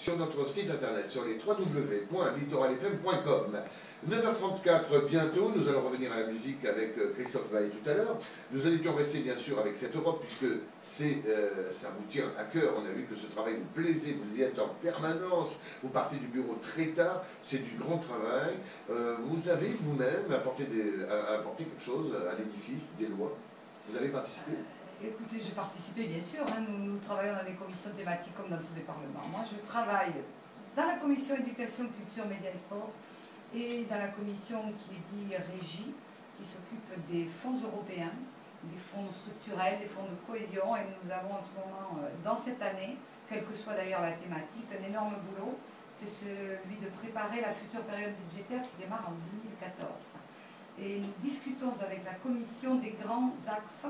sur notre site internet, sur les www.littoralfm.com. 9h34 bientôt, nous allons revenir à la musique avec Christophe Maé tout à l'heure. Nous étions restés bien sûr avec cette Europe puisque ça vous tient à cœur. On a vu que ce travail vous plaisait, vous y êtes en permanence, vous partez du bureau très tard, c'est du grand travail. Vous avez vous-même apporté quelque chose à l'édifice, des lois. Vous avez participé? Écoutez, j'ai participé bien sûr, hein. Nous travaillons dans des commissions thématiques comme dans tous les parlements. Moi je travaille dans la commission éducation, culture, médias et sport et dans la commission qui est dit Régie, qui s'occupe des fonds européens, des fonds structurels, des fonds de cohésion, et nous avons en ce moment, dans cette année, quelle que soit d'ailleurs la thématique, un énorme boulot, c'est celui de préparer la future période budgétaire qui démarre en 2014. Et nous discutons avec la commission des grands axes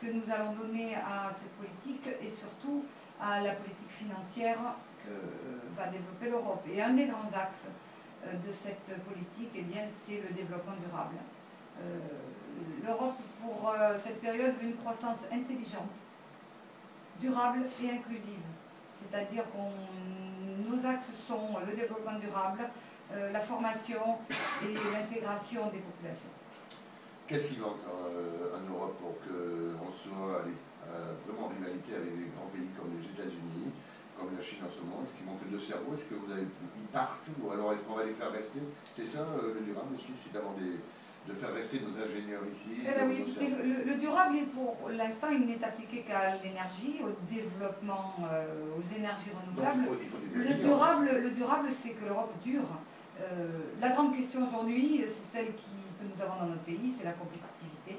que nous allons donner à cette politique et surtout à la politique financière que va développer l'Europe. Et un des grands axes de cette politique, eh bien, c'est le développement durable. L'Europe, pour cette période, veut une croissance intelligente, durable et inclusive. C'est-à-dire que nos axes sont le développement durable, la formation et l'intégration des populations. Qu'est-ce qui manque en Europe pour qu'on soit vraiment en rivalité avec des grands pays comme les États-Unis, comme la Chine en ce moment? Est-ce qu'il manque de cerveau? Est-ce que ils partent? Ou alors est-ce qu'on va les faire rester? C'est ça le durable aussi, c'est de faire rester nos ingénieurs ici. Oui, le durable, pour l'instant, il n'est appliqué qu'à l'énergie, au développement, aux énergies renouvelables. Donc, il faut des le durable, c'est que l'Europe dure. La grande question aujourd'hui, c'est celle que nous avons dans notre pays, c'est la compétitivité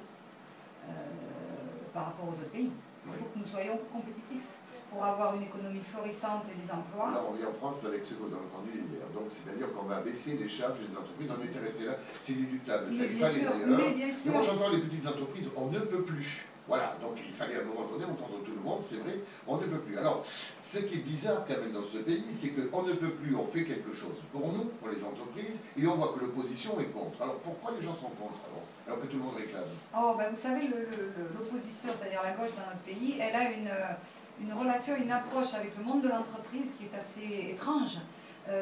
par rapport aux autres pays. Il faut que nous soyons compétitifs pour avoir une économie florissante et des emplois. Alors on vient en France avec ce que vous avez entendu hier. Donc c'est-à-dire qu'on va baisser les charges des entreprises. On était resté là, c'est inéluctable. Mais bien sûr. Mais moi j'entends les petites entreprises, on ne peut plus. Voilà, donc il fallait à un moment donné entendre tout le monde, c'est vrai, on ne peut plus. Alors, ce qui est bizarre quand même dans ce pays, c'est qu'on ne peut plus, on fait quelque chose pour nous, pour les entreprises, et on voit que l'opposition est contre. Alors pourquoi les gens sont contre alors que tout le monde réclame? Oh, ben vous savez, l'opposition, c'est-à-dire la gauche dans notre pays, elle a une relation, une approche avec le monde de l'entreprise qui est assez étrange.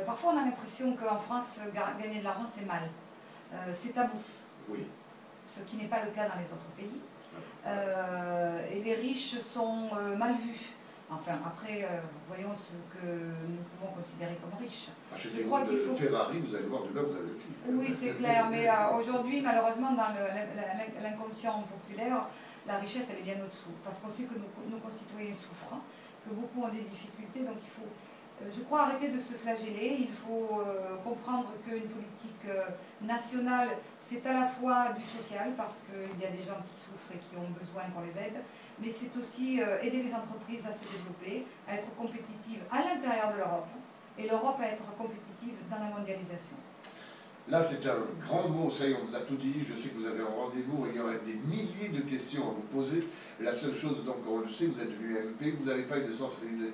Parfois on a l'impression qu'en France, gagner de l'argent c'est mal. C'est tabou. Oui. Ce qui n'est pas le cas dans les autres pays. Et les riches sont mal vus. Enfin, après, voyons ce que nous pouvons considérer comme riches. Je crois qu'il faut... Ferrari, vous allez voir, demain vous avez le fils. Oui, c'est clair, mais aujourd'hui, malheureusement, dans l'inconscient populaire, la richesse, elle est bien au-dessous. Parce qu'on sait que nos concitoyens souffrent, que beaucoup ont des difficultés, donc il faut... Je crois arrêter de se flageller, il faut comprendre qu'une politique nationale, c'est à la fois du social, parce qu'il y a des gens qui souffrent et qui ont besoin qu'on les aide, mais c'est aussi aider les entreprises à se développer, à être compétitives à l'intérieur de l'Europe, et l'Europe à être compétitive dans la mondialisation. Là, c'est un grand mot, ça y est, on vous a tout dit. Je sais que vous avez un rendez-vous, il y aura des milliers de questions à vous poser. La seule chose, donc, on le sait, vous êtes de l'UMP, vous n'avez pas une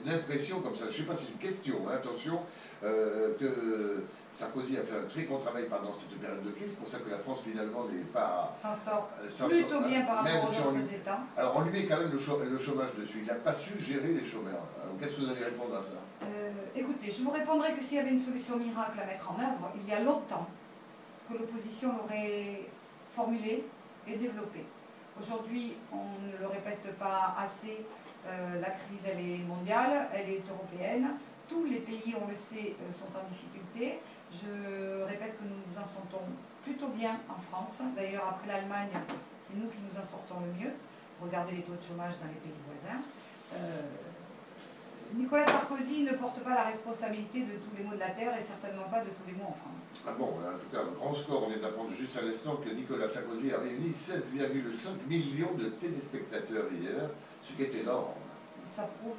impression comme ça, je ne sais pas si c'est une question, hein, attention, que Sarkozy a fait un très grand travail pendant cette période de crise, c'est pour ça que la France, finalement, n'est pas... S'en sort plutôt bien par rapport aux autres États. Alors, on lui met quand même le chômage dessus, il n'a pas su gérer les chômeurs. Qu'est-ce que vous allez répondre à ça? Écoutez, je vous répondrai que s'il y avait une solution miracle à mettre en œuvre, il y a longtemps, que l'opposition l'aurait formulée et développée. Aujourd'hui, on ne le répète pas assez, la crise elle est mondiale, elle est européenne, tous les pays, on le sait, sont en difficulté. Je répète que nous nous en sortons plutôt bien en France. D'ailleurs, après l'Allemagne, c'est nous qui nous en sortons le mieux. Regardez les taux de chômage dans les pays voisins. Nicolas Sarkozy ne porte pas la responsabilité de tous les maux de la terre et certainement pas de tous les maux en France. Ah bon, en tout cas, un grand score, on vient d'apprendre juste à l'instant que Nicolas Sarkozy a réuni 16,5 millions de téléspectateurs hier, ce qui est énorme. Ça prouve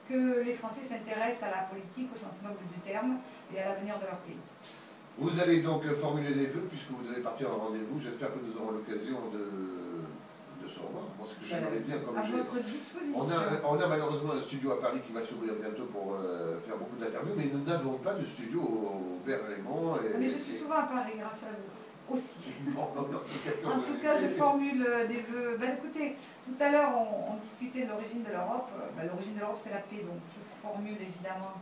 que les Français s'intéressent à la politique au sens noble du terme et à l'avenir de leur pays. Vous allez donc formuler les vœux puisque vous devez partir en rendez-vous. J'espère que nous aurons l'occasion de se revoir. Moi, ce que j'aimerais bien, comme à votre disposition. On a malheureusement un studio à Paris qui va s'ouvrir bientôt pour faire beaucoup d'interviews, mais nous n'avons pas de studio au Berlaymont. Mais je suis souvent à Paris, rassurez-vous, aussi. Bon, en tout cas, je formule des vœux. Ben, écoutez, tout à l'heure, on discutait de l'origine de l'Europe. Ben, l'origine de l'Europe, c'est la paix, donc je formule évidemment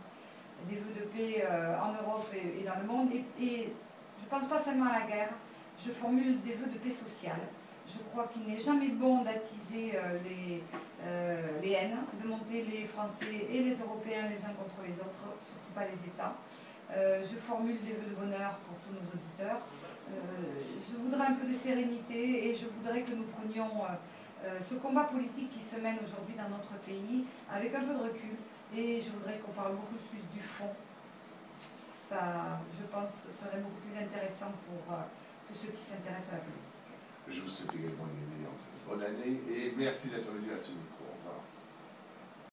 des vœux paix en Europe et dans le monde. Et je ne pense pas seulement à la guerre, je formule des vœux de paix sociale. Je crois qu'il n'est jamais bon d'attiser les haines, de monter les Français et les Européens les uns contre les autres, surtout pas les États. Je formule des vœux de bonheur pour tous nos auditeurs. Je voudrais un peu de sérénité et je voudrais que nous prenions ce combat politique qui se mène aujourd'hui dans notre pays avec un peu de recul. Et je voudrais qu'on parle beaucoup plus du fond. Ça, je pense, serait beaucoup plus intéressant pour tous ceux qui s'intéressent à la politique. Je vous souhaite également une bonne année et merci d'être venu à ce micro.